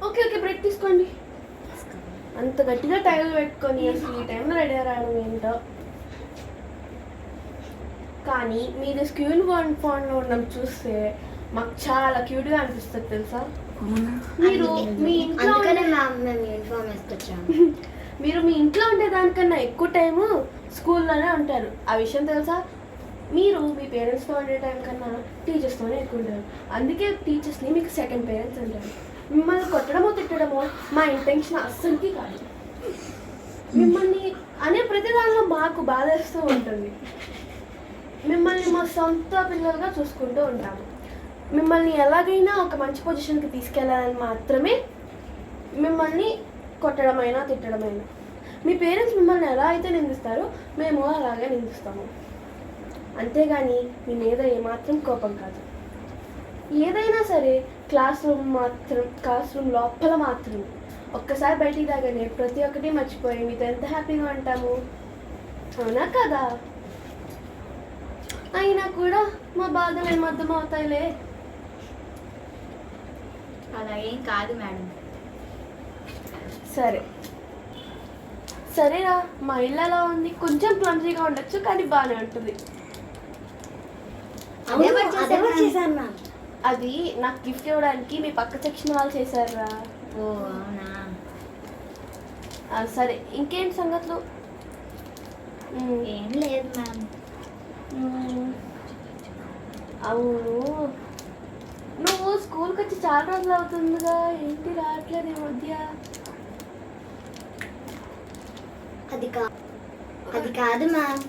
Okay okay break తీసుకోండి. అంత గట్టిగా టైల్ పెట్టుకొని అసలు ఈ టైంలో రెడీ రావడం ఏంటో. కానీ మీరు స్క్యూన్ ఫోన్లో ఉండడం చూస్తే మాకు చాలా క్యూట్గా అనిపిస్తుంది తెలుసా. మీరు మీ ఇంట్లో మీరు మీ ఇంట్లో ఉండేదానికన్నా ఎక్కువ టైము స్కూల్లోనే ఉంటారు. ఆ విషయం తెలుసా. మీరు మీ పేరెంట్స్తో ఉండే టైం కన్నా టీచర్స్తోనే ఎక్కువ ఉంటారు. అందుకే టీచర్స్ని మీకు సెకండ్ పేరెంట్స్ అంటారు. మిమ్మల్ని కొట్టడమో తిట్టడమో మా ఇంటెన్షన్ అస్సలుకి కాదు. మిమ్మల్ని అనే ప్రతి దానిలో మాకు బాధేస్తూ ఉంటుంది. మిమ్మల్ని మా సొంత పిల్లలుగా చూసుకుంటూ ఉంటాము. మిమ్మల్ని ఎలాగైనా ఒక మంచి పొజిషన్కి తీసుకెళ్ళాలని మాత్రమే మిమ్మల్ని కొట్టడమైనా తిట్టడమైనా. మీ పేరెంట్స్ మిమ్మల్ని ఎలా అయితే నిందిస్తారో మేము అలాగే నిందిస్తాము. అంతేగాని మీ మీద ఏమాత్రం కోపం కాదు. ఏదైనా సరే క్లాస్ రూమ్ లోపల మాత్రం ఒక్కసారి బయటికి రాగానే ప్రతి ఒక్కటి మర్చిపోయి మీతో ఎంత హ్యాపీగా ఉంటాము. అవునా కదా. అయినా కూడా మా బాధలు ఏమర్థం అవుతాయిలే. అలా ఏం కాదు మేడం. సరేరా, మా ఇల్లు ఎలా ఉంది? కొంచెం క్లమ్జీగా ఉండొచ్చు కానీ బాగానే ఉంటుంది. అది నాకు గిఫ్ట్ ఇవ్వడానికి మీ పక్క సెక్షన్ వాళ్ళు చేశారా. ఓ అవునా. సరే, ఇంకేంటి సంగతులు? ఏం లేదు మ్యామ్. అవును, నువ్వు స్కూల్కి వచ్చి చాలా రోజులు అవుతుందిగా, ఏంటి రావట్లేదు ఈ మధ్య? అది కాదు మ్యామ్,